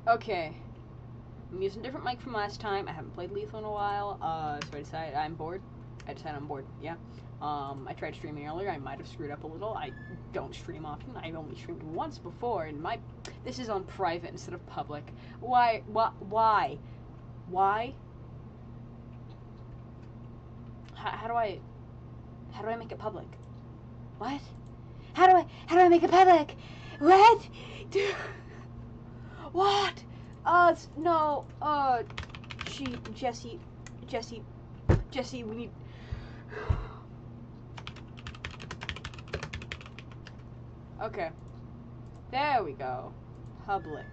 Okay. I'm using a different mic from last time. I haven't played Lethal in a while, so I decided I'm bored. I'm bored, yeah. I tried streaming earlier. I might have screwed up a little. I don't stream often. I've only streamed once before, and this is on private instead of public. Why? Why? How do I make it public? What? How do I make it public? What? What? No. Jesse, we need. Okay. There we go. Public.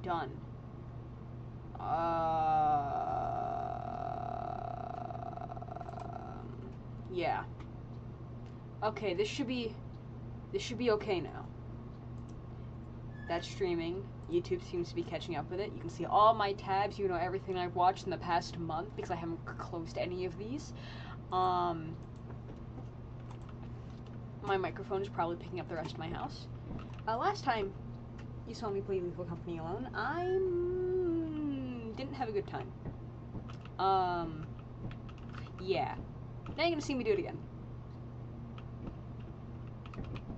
Done. Yeah. Okay, this should be okay now. That's streaming. YouTube seems to be catching up with it. You can see all my tabs. You know everything I've watched in the past month because I haven't closed any of these. My microphone is probably picking up the rest of my house. Last time you saw me play Lethal Company alone, I didn't have a good time. Yeah. Now you're gonna see me do it again.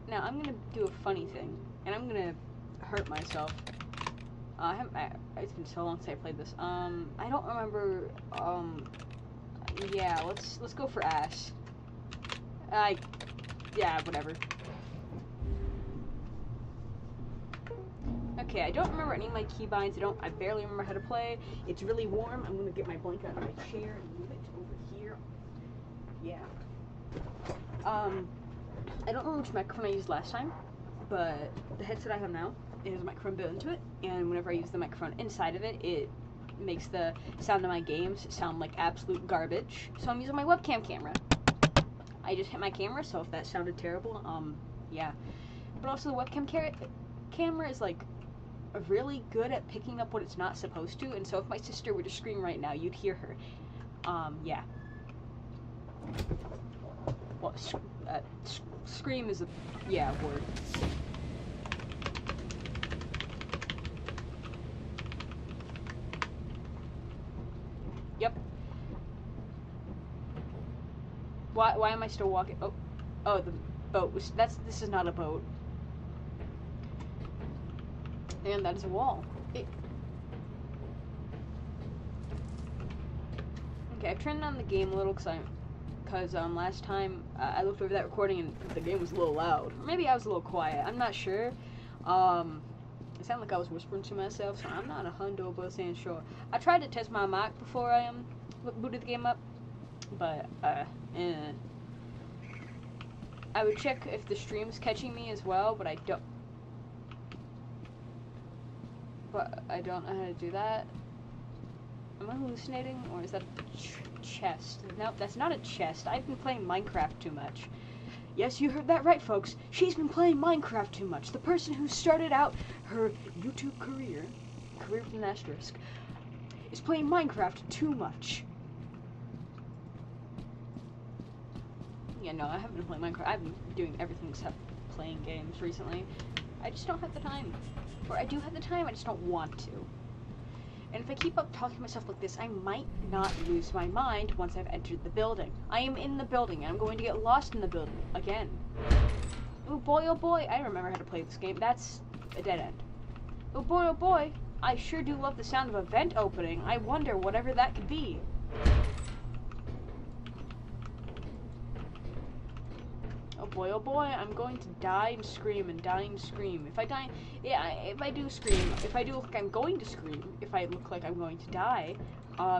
Now I'm gonna do a funny thing, and I'm gonna hurt myself. It's been so long since I played this. I don't remember. Yeah. Let's go for ass. Yeah, whatever. Okay, I don't remember any of my keybinds. I barely remember how to play. It's really warm. I'm gonna get my blanket out of my chair and move it over here. Yeah. I don't remember which microphone I used last time, but the headset I have now, it has a microphone built into it, and whenever I use the microphone inside of it, it makes the sound of my games sound like absolute garbage. So I'm using my webcam camera. I just hit my camera, so if that sounded terrible, yeah. But also the webcam camera is like really good at picking up what it's not supposed to, and so if my sister were to scream right now, you'd hear her. Yeah. Well, scream is a, yeah, word. Yep. Why am I still walking? Oh, the boat was, this is not a boat. And that is a wall. Okay, I've turned on the game a little because last time I looked over that recording and the game was a little loud. Maybe I was a little quiet. I'm not sure. It sounded like I was whispering to myself, so I'm not 100% sure. I tried to test my mic before I booted the game up, but I would check if the stream's catching me as well, but I don't. But I don't know how to do that. Am I hallucinating, or is that a chest? No, that's not a chest. I've been playing Minecraft too much. Yes, you heard that right, folks. She's been playing Minecraft too much. The person who started out her YouTube career with an asterisk, is playing Minecraft too much. Yeah, no, I haven't been playing Minecraft. I've been doing everything except playing games recently. I just don't have the time. Or I do have the time, I just don't want to. And if I keep up talking to myself like this, I might not lose my mind once I've entered the building. I am in the building, and I'm going to get lost in the building again. Oh boy, I remember how to play this game. That's a dead end. Oh boy, I sure do love the sound of a vent opening. I wonder whatever that could be. Oh boy, I'm going to die and scream and die and scream. If I die, yeah, if I do scream, if I do look like I'm going to scream, if I look like I'm going to die,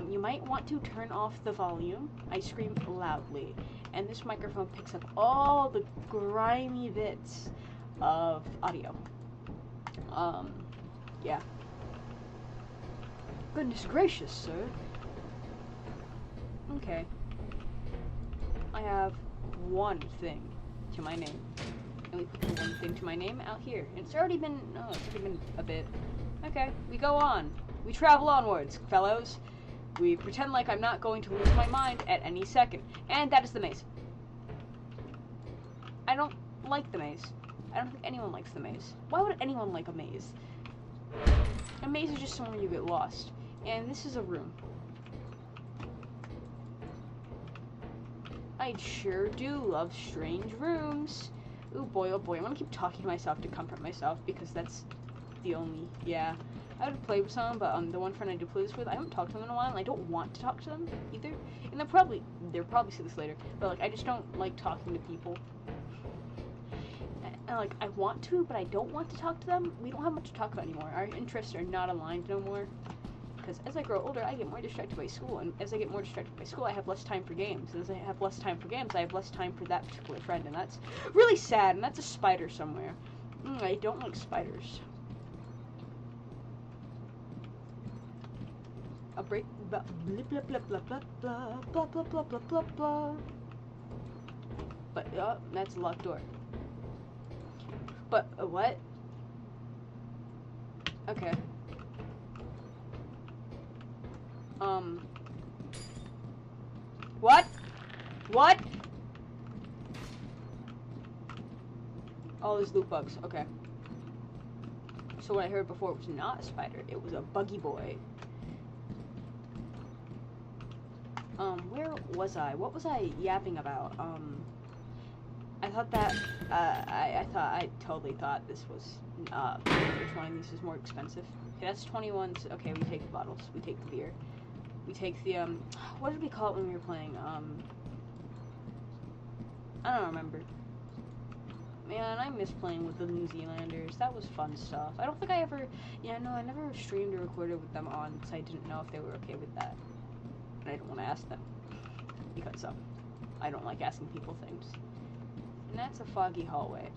you might want to turn off the volume. I scream loudly, and this microphone picks up all the grimy bits of audio. Yeah. Goodness gracious, sir. Okay. I have one thing to my name. And we put the one thing to my name out here. And it's already been, a bit. Okay, we go on. We travel onwards, fellows. We pretend like I'm not going to lose my mind at any second. And that is the maze. I don't like the maze. I don't think anyone likes the maze. Why would anyone like a maze? A maze is just somewhere you get lost. And this is a room. I sure do love strange rooms. Ooh, boy, oh boy. I'm gonna keep talking to myself to comfort myself because that's the only, yeah. I would play with someone, but the one friend I do play this with, I haven't talked to them in a while, and I don't want to talk to them either. And they'll probably see this later, but like I just don't like talking to people. And like I want to, but I don't want to talk to them. We don't have much to talk about anymore. Our interests are not aligned no more. Because as I grow older, I get more distracted by school, and as I get more distracted by school, I have less time for games. As I have less time for games, I have less time for that particular friend, and that's really sad. And that's a spider somewhere. I don't like spiders. A break. Blah blah blah blah blah blah blah blah blah blah blah blah. But that's a locked door. But what? Okay. What? What? Oh, there's loot bugs. Okay. So what I heard before was not a spider. It was a buggy boy. Where was I? What was I yapping about? I thought that, I totally thought this was, which one of these is more expensive? Okay, that's 21, so, okay, we take the bottles, we take the beer, we take the, what did we call it when we were playing, I don't remember. Man, I miss playing with the New Zealanders, that was fun stuff. I don't think I ever, yeah, no, I never streamed or recorded with them on, because I didn't know if they were okay with that. And I don't want to ask them, because, I don't like asking people things. And that's a foggy hallway.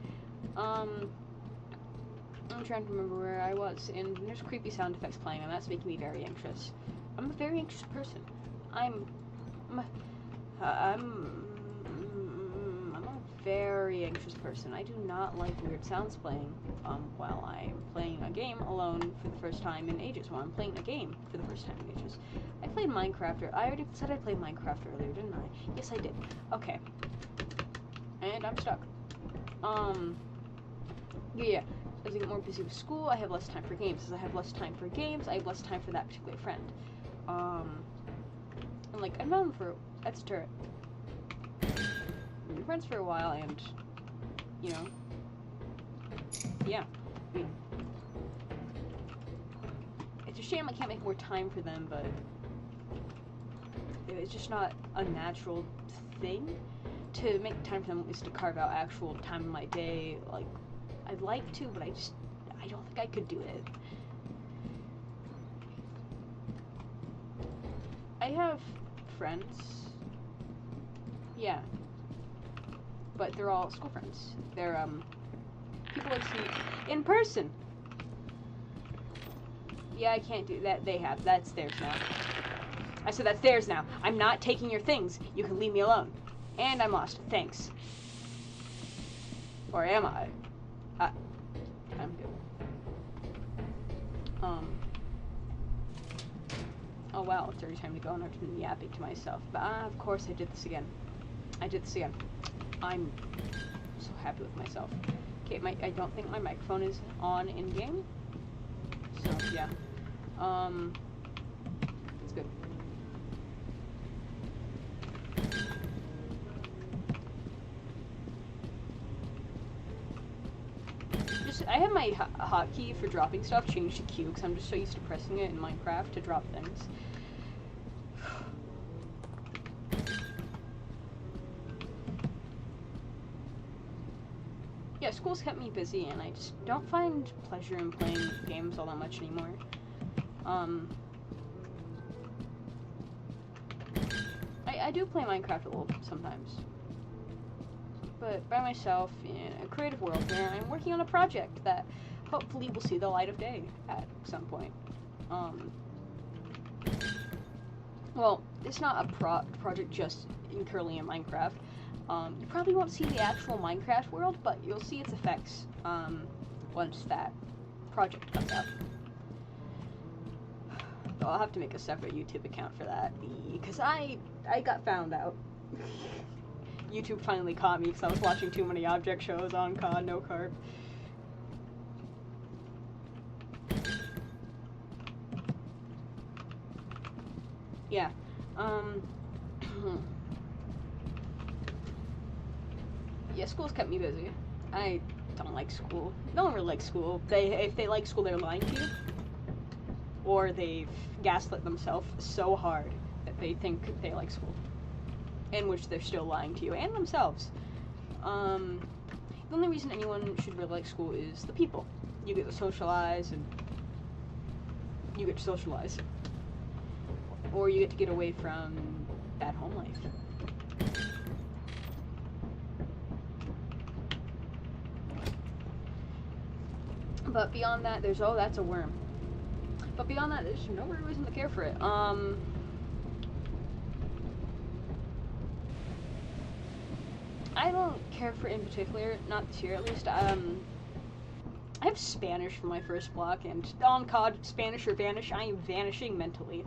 I'm trying to remember where I was, and there's creepy sound effects playing, and that's making me very anxious. I'm a very anxious person. I'm a very anxious person. I do not like weird sounds playing while I'm playing a game alone for the first time in ages. While I'm playing a game for the first time in ages. I played Minecraft. I already said I played Minecraft earlier, didn't I? Yes, I did. Okay. And I'm stuck. Yeah. As I get more busy with school, I have less time for games. As I have less time for games, I have less time for that particular friend. And like, I've known them for, that's a turret. We've been friends for a while, and, you know, yeah. I mean, it's a shame I can't make more time for them, but it's just not a natural thing to make time for them, at least to carve out actual time in my day. Like, I'd like to, but I don't think I could do it. I have friends, yeah, but they're all school friends. They're, people like to see in person. Yeah, I can't do that. That's theirs now. I said that's theirs now. I'm not taking your things. You can leave me alone. And I'm lost. Thanks. Or am I? I'm good. Oh wow, it's already time to go, and I've been yapping to myself. But of course I did this again. I'm so happy with myself. Okay, I don't think my microphone is on in game. So yeah. It's good. I have my hotkey for dropping stuff changed to Q because I'm just so used to pressing it in Minecraft to drop things. Yeah, school's kept me busy, and I just don't find pleasure in playing games all that much anymore. I do play Minecraft a little sometimes. But by myself in a creative world where I'm working on a project that hopefully will see the light of day at some point. Well, it's not a project just currently in Minecraft. You probably won't see the actual Minecraft world, but you'll see its effects once that project comes out. So I'll have to make a separate YouTube account for that because I got found out. YouTube finally caught me because I was watching too many object shows on COD, no carb. Yeah. Yeah, school's kept me busy. I don't like school. No one really likes school. If they like school, they're lying to you. Or they've gaslit themselves so hard that they think they like school. In which they're still lying to you and themselves. The only reason anyone should really like school is the people. You get to socialize, and you get to socialize. Or you get to get away from bad home life. But beyond that, there's, oh, that's a worm. But beyond that, there's no real reason to care for it. I don't care for it in particular, not this year at least. I have Spanish for my first block, and on COD, Spanish or vanish, I am vanishing mentally.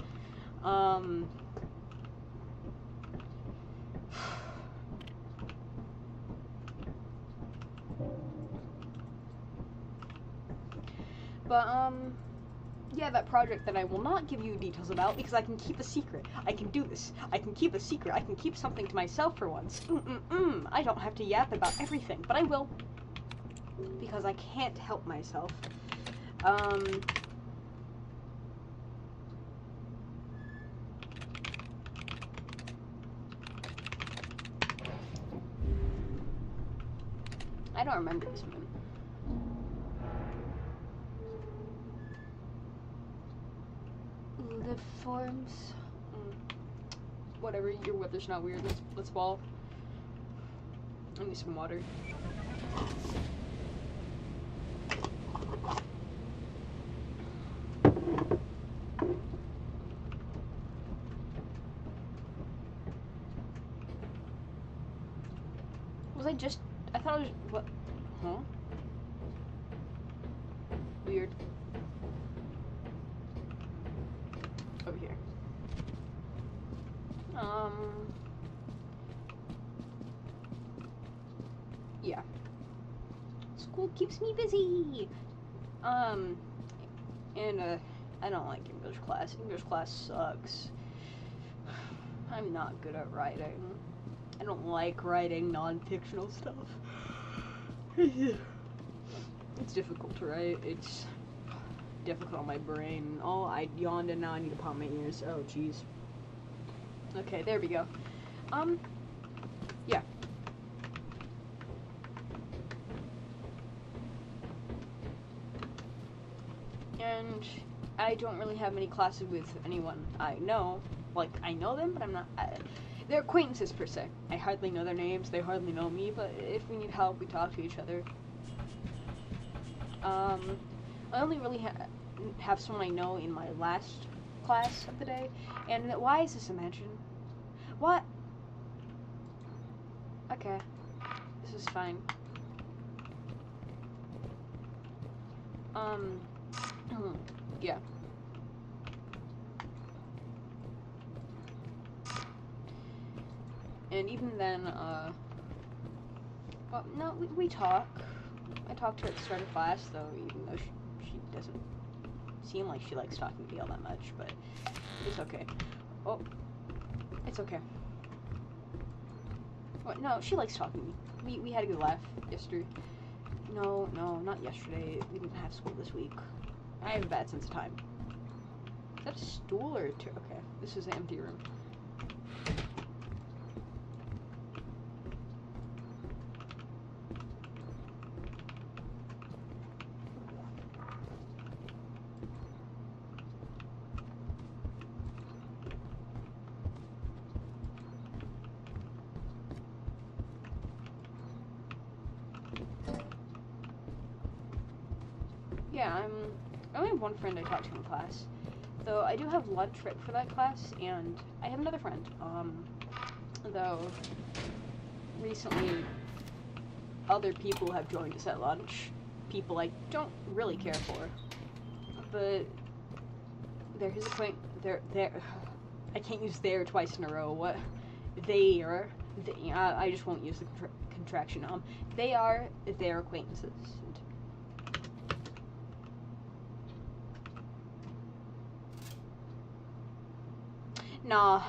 But, yeah, that project that I will not give you details about because I can keep a secret. I can do this. I can keep a secret. I can keep something to myself for once. I don't have to yap about everything, but I will. Because I can't help myself. I don't remember this one. The forms. Whatever, your weather's not weird. Let's ball. I need some water. I thought it was, what? Huh? Weird. Over here. Yeah. School keeps me busy. And, I don't like English class. English class sucks. I'm not good at writing. I don't like writing non-fictional stuff. It's difficult to write. It's difficult on my brain. Oh, I yawned and now I need to pop my ears. Oh, jeez. Okay, there we go. Yeah. And I don't really have many classes with anyone I know. Like, I know them, but I'm not... they're acquaintances, per se. I hardly know their names, they hardly know me, but if we need help, we talk to each other. I only really have someone I know in my last class of the day. And why is this a mansion? What? Okay. This is fine. Yeah. And even then, well, no, we talk. I talked to her at the start of class, though, even though she doesn't seem like she likes talking to me all that much, but it's okay. Oh, it's okay. What? No, she likes talking to me. We had a good laugh yesterday. No, not yesterday. We didn't have school this week. I have a bad sense of time. Is that a stool or a chair? Okay, this is an empty room. Yeah, I only have one friend I talk to in class, though I do have lunch right for that class, and I have another friend, though recently other people have joined us at lunch, people I don't really care for, but they're his acquaintance, I can't use there twice in a row, what, they are I just won't use the contraction. They are their acquaintances. Nah.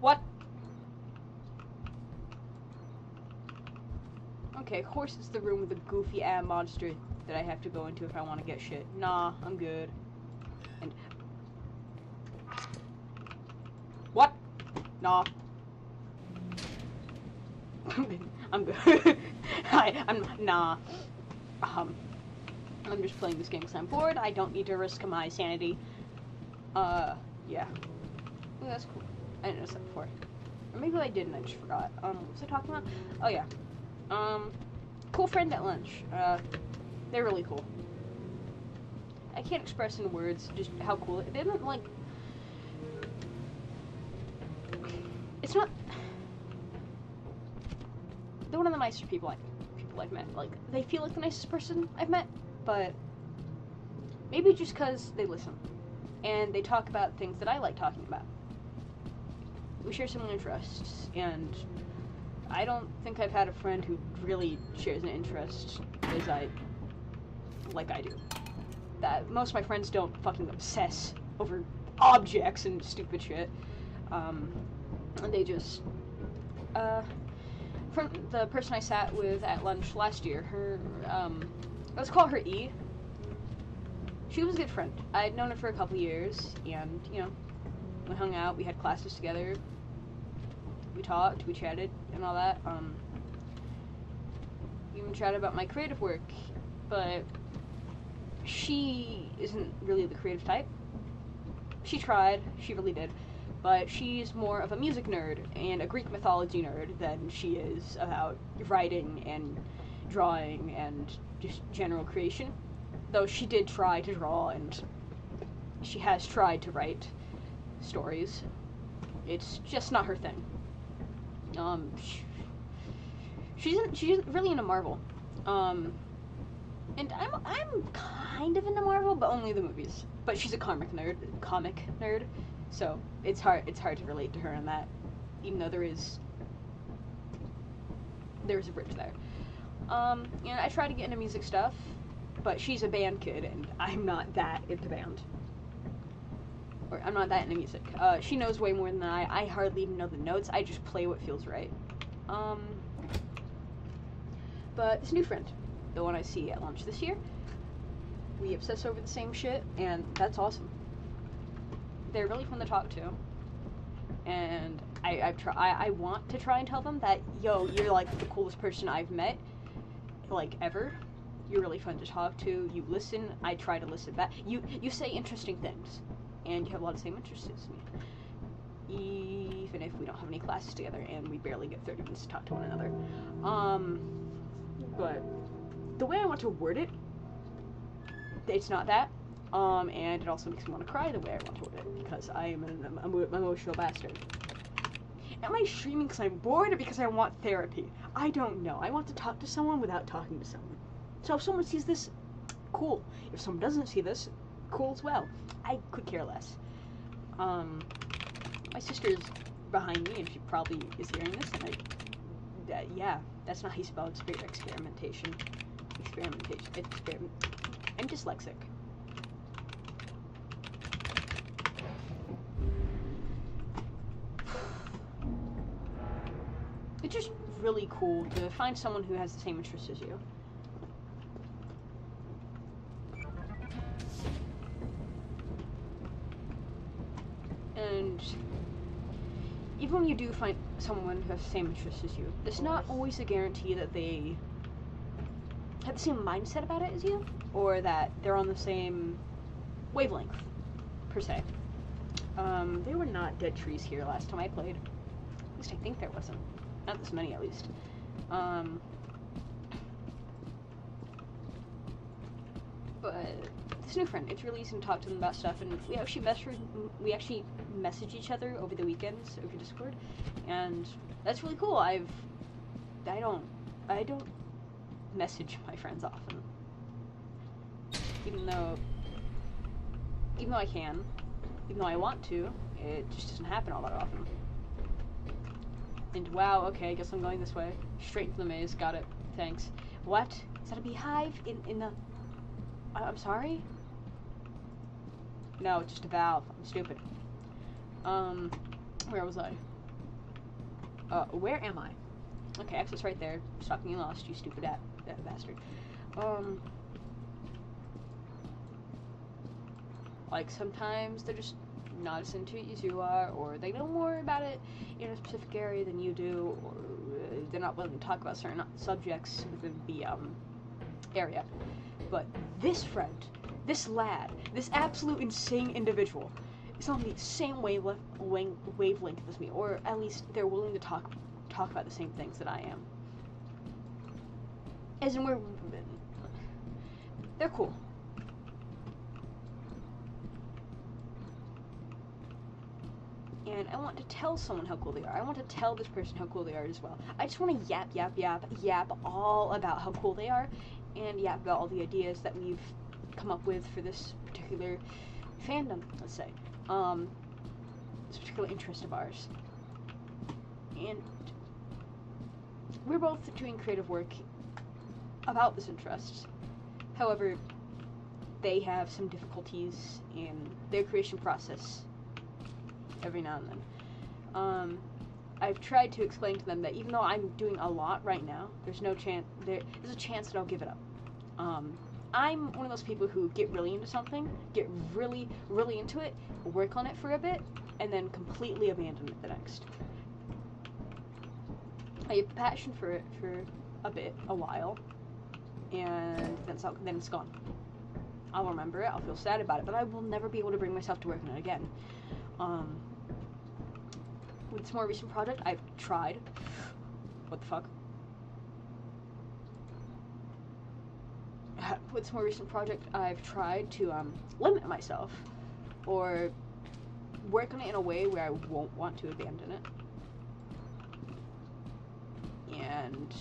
What? Okay, horse is the room with the goofy ass monster that I have to go into if I want to get shit. Nah, I'm good. And what? Nah. I'm good. I'm nah. I'm just playing this game because I'm bored. I don't need to risk my sanity. Yeah. Ooh, that's cool. I didn't notice that before. Or maybe I didn't, I just forgot. What was I talking about? Oh, yeah. Cool friend at lunch. They're really cool. I can't express in words just how cool it. They don't, like... It's not... They're one of the nicer people I've met. Like, they feel like the nicest person I've met, but... Maybe just because they listen. And they talk about things that I like talking about. We share similar interests, and I don't think I've had a friend who really shares an interest as I do. That most of my friends don't fucking obsess over objects and stupid shit. And they just, from the person I sat with at lunch last year, her, let's call her E. She was a good friend. I'd known her for a couple years, and, you know, we hung out, we had classes together, we talked, we chatted, and all that. Even chatted about my creative work, but she isn't really the creative type. She tried, she really did, but she's more of a music nerd and a Greek mythology nerd than she is about writing and drawing and just general creation. Though she did try to draw, and she has tried to write stories. It's just not her thing. She's really into Marvel. And I'm kind of into Marvel, but only the movies. But she's a comic nerd, so it's hard to relate to her in that, even though there's a bridge there. You know, I try to get into music stuff, but she's a band kid, and I'm not that into band. Or I'm not that into music. She knows way more than I hardly even know the notes. I just play what feels right. But this new friend, the one I see at lunch this year, we obsess over the same shit, and that's awesome. They're really fun to talk to, and I want to try and tell them that, yo, you're like the coolest person I've met, like, ever. You're really fun to talk to. You listen. I try to listen back. You say interesting things, and you have a lot of the same interests as me, even if we don't have any classes together and we barely get 30 minutes to talk to one another. But the way I want to word it, it's not that. And it also makes me want to cry the way I want to word it, because I am an emotional bastard. Am I streaming because I'm bored or because I want therapy? I don't know. I want to talk to someone without talking to someone. So if someone sees this, cool. If someone doesn't see this, cool as well. I could care less. My sister's behind me, and she probably is hearing this, and yeah, that's not how you spell experimentation. I'm dyslexic. It's just really cool to find someone who has the same interests as you. And even when you do find someone who has the same interests as you, it's not always a guarantee that they have the same mindset about it as you, or that they're on the same wavelength, per se. There were not dead trees here last time I played. At least I think there wasn't. Not this many, at least. But this new friend, it's really easy to talk to them about stuff, and we actually message each other over the weekends over Discord, and that's really cool. I've I don't message my friends often. Even though I can, even though I want to, it just doesn't happen all that often. And wow, okay, I guess I'm going this way. Straight into the maze, got it. Thanks. What? Is that a beehive in the... I'm sorry? No, it's just a valve. I'm stupid. Where was I? Where am I? Okay, exit's right there. Stop getting lost, you stupid bastard. Like, sometimes they're just not as into it as you are, or they know more about it in a specific area than you do, or they're not willing to talk about certain subjects within the, area. But this friend, this lad, this absolute insane individual is on the same wavelength as me, or at least they're willing to talk about the same things that I am. As in, they're cool. And I want to tell someone how cool they are. I want to tell this person how cool they are as well. I just want to yap all about how cool they are, and yap about all the ideas that we've come up with for this particular fandom, let's say. This particular interest of ours. And we're both doing creative work about this interest. However, they have some difficulties in their creation process every now and then. I've tried to explain to them that even though I'm doing a lot right now, there's a chance that I'll give it up. I'm one of those people who get really into something, get really, really into it, work on it for a bit, and then completely abandon it the next. I have passion for it for a while, and then it's gone. I'll remember it, I'll feel sad about it, but I will never be able to bring myself to work on it again. With this more recent project, I've tried. What the fuck? With this more recent project, I've tried to limit myself, or work on it in a way where I won't want to abandon it. And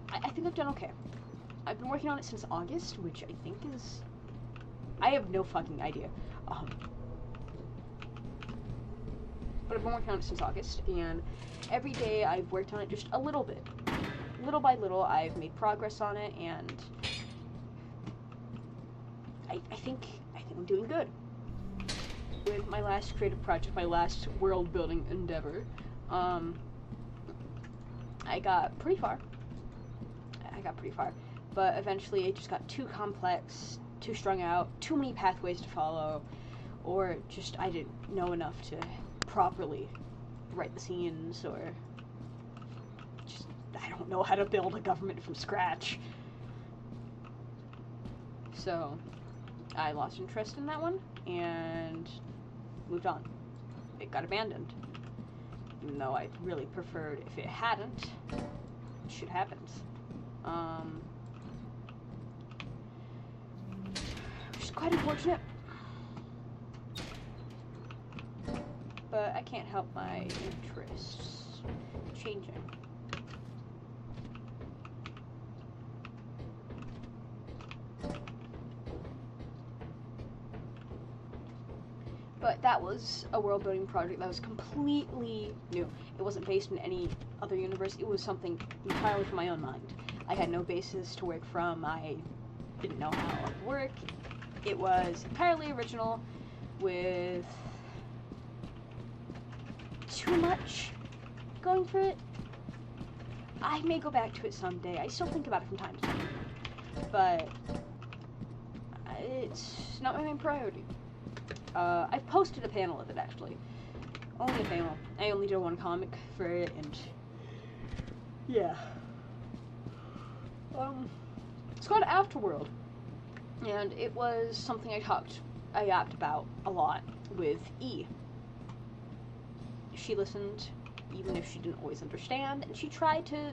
I think I've done okay. I've been working on it since August, which I think is... I have no fucking idea. But I've been working on it since August, and every day I've worked on it just a little bit. Little by little, I've made progress on it, and I think I'm doing good. With my last creative project, my last world-building endeavor, I got pretty far. But eventually it just got too complex, too strung out, too many pathways to follow, or just I didn't know enough to properly write the scenes, or just I don't know how to build a government from scratch. So I lost interest in that one and moved on. It got abandoned. Even though I really preferred if it hadn't, shit happens. Which is quite unfortunate. But I can't help my interests changing. But that was a world-building project that was completely new. It wasn't based in any other universe. It was something entirely from my own mind. I had no basis to work from. I didn't know how it would work. It was entirely original with too much going for it. I may go back to it someday. I still think about it from time to time. But it's not my main priority. I've posted a panel of it, actually. Only a panel. I only did one comic for it, and yeah. It's called Afterworld, and it was something I yapped about a lot with E. She listened, even if she didn't always understand, and she tried to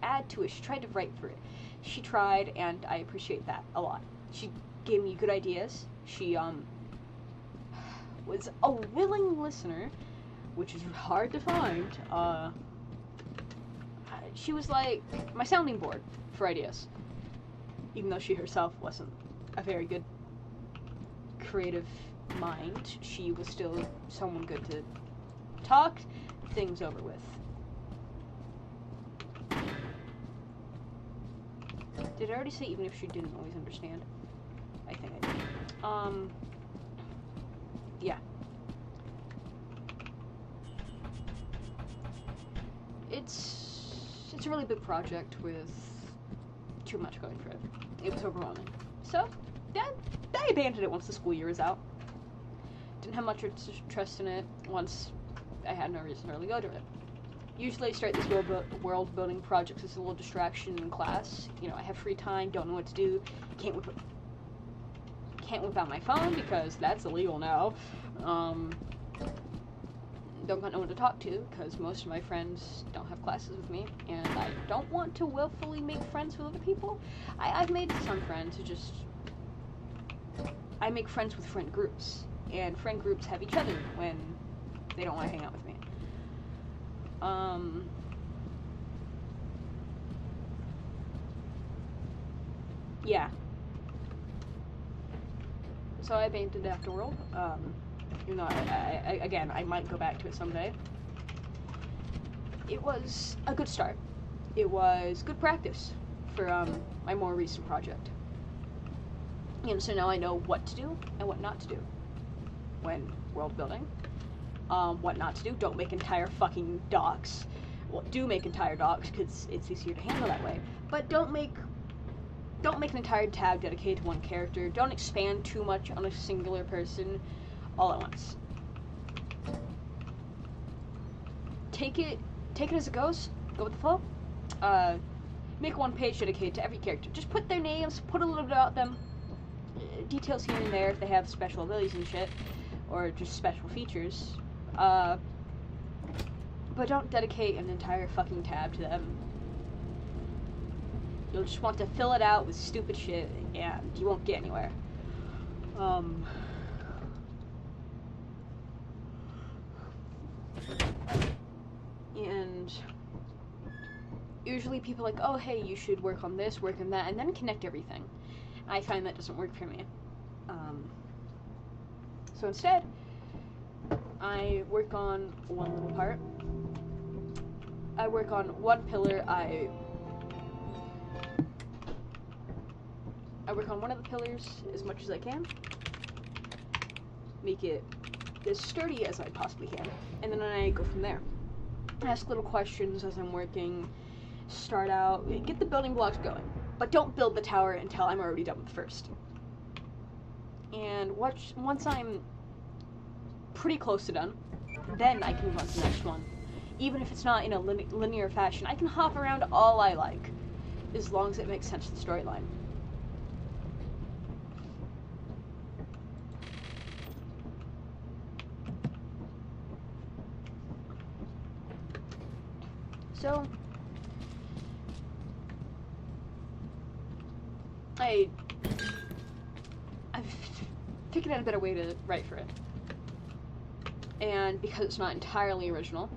add to it. She tried to write for it. She tried, and I appreciate that a lot. She gave me good ideas. She, was a willing listener, which is hard to find. she was like my sounding board for ideas. Even though she herself wasn't a very good creative mind, she was still someone good to talk things over with. Did I already say even if she didn't always understand? I think I did. Yeah. It's a really big project with too much going for it. It was overwhelming. So, yeah, I abandoned it once the school year was out. Didn't have much interest in it once I had no reason to really go to it. Usually I start these world building projects as a little distraction in class. You know, I have free time, don't know what to do, can't whip out my phone because that's illegal now. Don't got no one to talk to because most of my friends don't have classes with me, and I don't want to willfully make friends with other people. I've made some friends who just... I make friends with friend groups, and friend groups have each other when they don't want to hang out with me. Yeah. So I abandoned Afterworld. You know, again, I might go back to it someday. It was a good start. It was good practice for my more recent project. And so now I know what to do and what not to do when world building. What not to do. Don't make entire fucking docs. Well, do make entire docs because it's easier to handle that way. But don't make an entire tab dedicated to one character. Don't expand too much on a singular person all at once. Take it as it goes. Go with the flow. Make one page dedicated to every character. Just put their names, put a little bit about them, details here and there if they have special abilities and shit, or just special features. But don't dedicate an entire fucking tab to them. You'll just want to fill it out with stupid shit, and you won't get anywhere. And usually people are like, oh hey, you should work on this, work on that, and then connect everything. I find that doesn't work for me. So instead, I work on one little part. I work on one pillar. I work on one of the pillars as much as I can. Make it as sturdy as I possibly can. And then I go from there. Ask little questions as I'm working. Start out. Get the building blocks going. But don't build the tower until I'm already done with the first. And once I'm pretty close to done, then I can move on to the next one. Even if it's not in a linear fashion, I can hop around all I like, as long as it makes sense to the storyline. So, I've figured out a better way to write for it. And because it's not entirely original,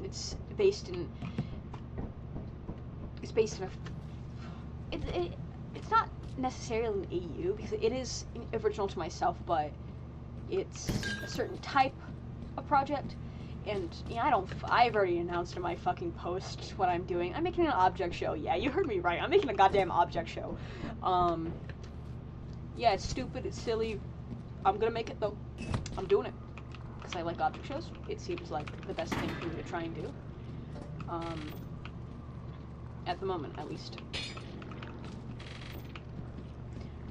it's based in it's not necessarily an AU, because it is original to myself, but it's a certain type of project. And yeah, I've already announced in my fucking post what I'm doing. I'm making an object show. Yeah, you heard me right. I'm making a goddamn object show. Yeah, it's stupid, it's silly. I'm gonna make it though. I'm doing it. Because I like object shows. It seems like the best thing for me to try and do. At the moment, at least.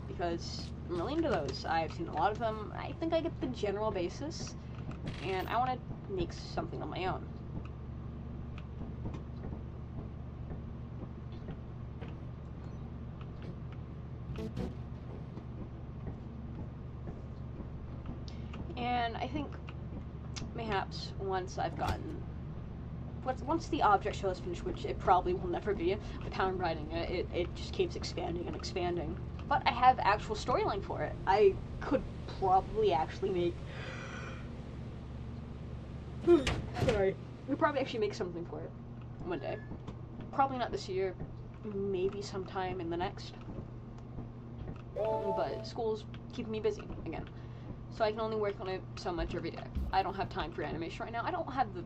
Because I'm really into those. I've seen a lot of them. I think I get the general basis. And I want to make something on my own. And I think perhaps once the object show is finished, which it probably will never be, with how I'm writing it, it just keeps expanding and expanding. But I have actual storyline for it. I could probably actually make... Sorry. We could probably actually make something for it one day. Probably not this year, maybe sometime in the next. But school's keeping me busy again. So I can only work on it so much every day. I don't have time for animation right now. I don't have the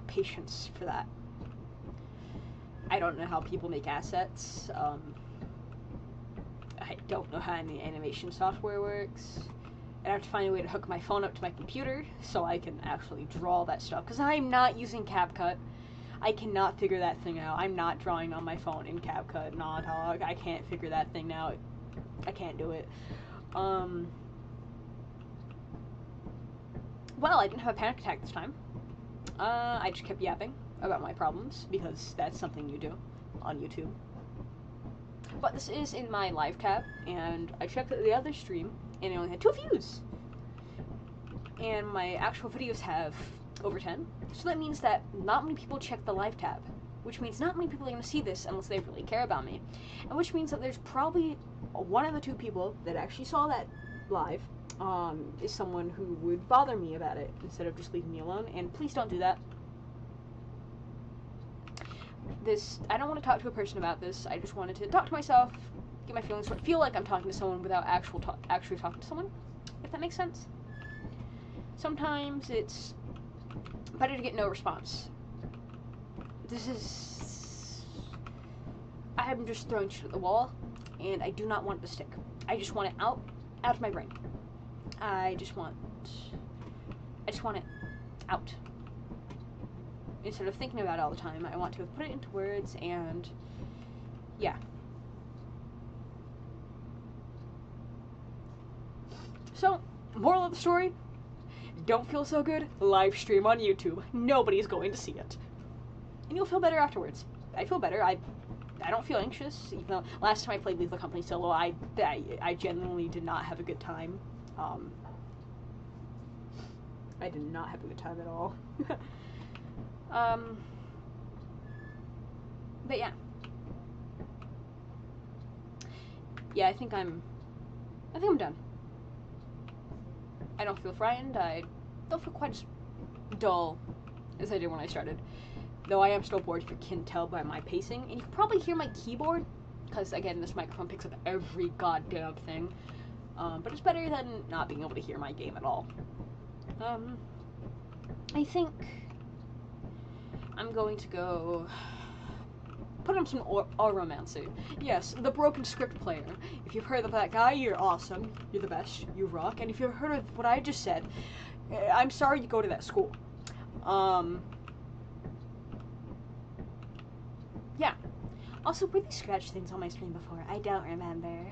patience for that. I don't know how people make assets. I don't know how any animation software works. I have to find a way to hook my phone up to my computer so I can actually draw that stuff. Because I'm not using CapCut. I cannot figure that thing out. I'm not drawing on my phone in CapCut. Nah, dog. I can't figure that thing out. I can't do it. Well, I didn't have a panic attack this time. I just kept yapping about my problems, because that's something you do on YouTube. But this is in my live tab, and I checked the other stream, and it only had 2 views. And my actual videos have over 10, so that means that not many people check the live tab, which means not many people are going to see this unless they really care about me, and which means that there's probably 1 of the 2 people that actually saw that live is someone who would bother me about it instead of just leaving me alone, and please don't do that. I don't want to talk to a person about this. I just wanted to talk to myself, get my feelings, feel like I'm talking to someone without actually talking to someone, if that makes sense. Sometimes it's better to get no response. I am just throwing shit at the wall, and I do not want it to stick. I just want it out of my brain. I just want it out. Instead of thinking about it all the time, I want to put it into words, and yeah. So, moral of the story, don't feel so good, live stream on YouTube. Nobody's going to see it. And you'll feel better afterwards. I feel better. I don't feel anxious, even though last time I played Lethal Company solo, I genuinely did not have a good time. I did not have a good time at all. But yeah. Yeah, I think I'm done. I don't feel frightened. I don't feel quite as dull as I did when I started. Though I am still bored, if you can tell by my pacing. And you can probably hear my keyboard, because again, this microphone picks up every goddamn thing. But it's better than not being able to hear my game at all. I think I'm going to go put on some Aromancy. Yes, the broken script player. If you've heard of that guy, you're awesome. You're the best. You rock. And if you've heard of what I just said, I'm sorry you go to that school. Yeah. Also, were these scratch things on my screen before? I don't remember.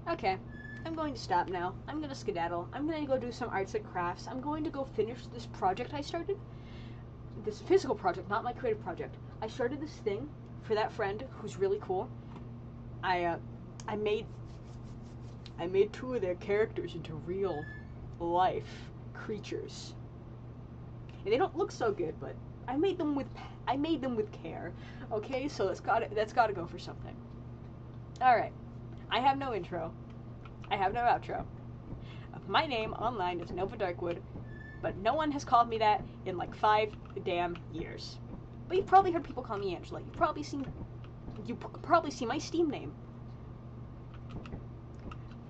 Okay. I'm going to stop now. I'm going to skedaddle. I'm going to go do some arts and crafts. I'm going to go finish this project I started. This physical project, not my creative project. I started this thing for that friend who's really cool. I made 2 of their characters into real life creatures. And they don't look so good, but I made them with care. Okay, so that's gotta go for something. Alright. I have no intro. I have no outro. My name online is Nova Darkwood, but no one has called me that in like 5 damn years. But you've probably heard people call me Angela. You probably see my Steam name.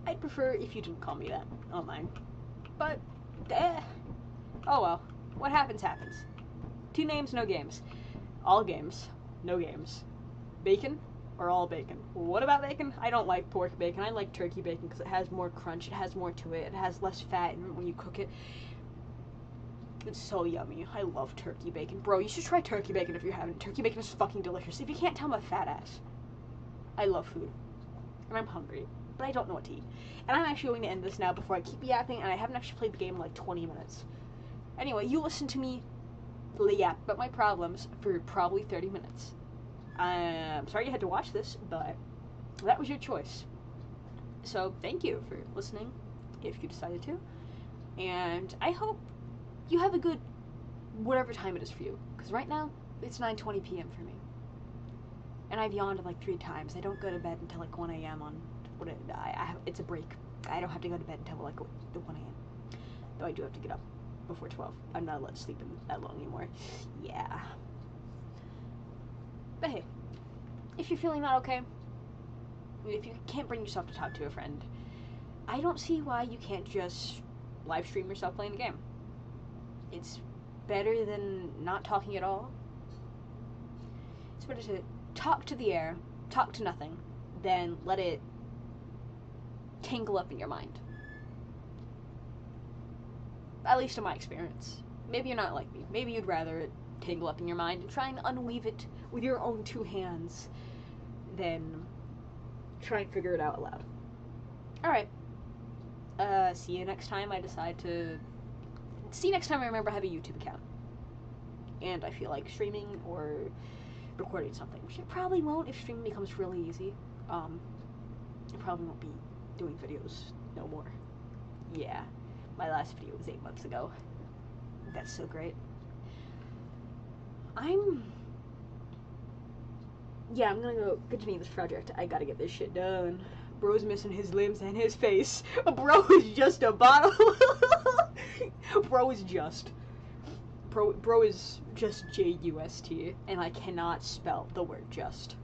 I'd prefer if you didn't call me that online. But, oh well. What happens, happens. 2 names, no games. All games, no games. Bacon or all bacon? What about bacon? I don't like pork bacon. I like turkey bacon because it has more crunch. It has more to it. It has less fat when you cook it. It's so yummy. I love turkey bacon. Bro, you should try turkey bacon if you haven't. Turkey bacon is fucking delicious. If you can't tell, I'm a fat ass. I love food. And I'm hungry. But I don't know what to eat. And I'm actually going to end this now before I keep yapping, and I haven't actually played the game in like 20 minutes. Anyway, you listen to me yap about my problems for probably 30 minutes. I'm sorry you had to watch this, but that was your choice. So, thank you for listening, if you decided to. And I hope you have a good whatever time it is for you. Because right now, it's 9:20 p.m. for me. And I've yawned like 3 times. I don't go to bed until like 1 a.m. on... it's a break. I don't have to go to bed until like 1 a.m. Though I do have to get up before 12. I'm not allowed to sleep in that long anymore. Yeah. But hey, if you're feeling not okay, if you can't bring yourself to talk to a friend, I don't see why you can't just live stream yourself playing the game. It's better than not talking at all. It's better to talk to the air, talk to nothing, than let it tangle up in your mind. At least in my experience. Maybe you're not like me. Maybe you'd rather it tangle up in your mind and try and unweave it with your own two hands than try and figure it out aloud. Alright. See you next time I decide to... See you next time I remember I have a YouTube account. And I feel like streaming or recording something, which I probably won't if streaming becomes really easy. I probably won't be doing videos no more. Yeah. My last video was 8 months ago. That's so great. I'm gonna go continue this project. I gotta get this shit done. Bro's missing his limbs and his face. Bro is just a bottle. Bro is just J-U-S-T, and I cannot spell the word just.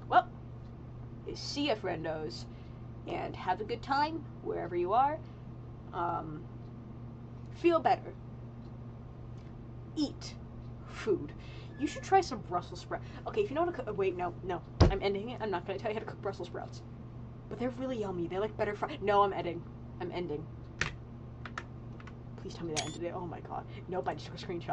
Well, see ya, friendos, and have a good time wherever you are. Feel better. Eat food. You should try some Brussels sprouts. Okay, if you know how to cook... Wait, no. I'm ending it. I'm not going to tell you how to cook Brussels sprouts. But they're really yummy. They're like better fried. No, I'm ending. I'm ending. Please tell me that ended it. Oh my god. Nope, I just took a screenshot.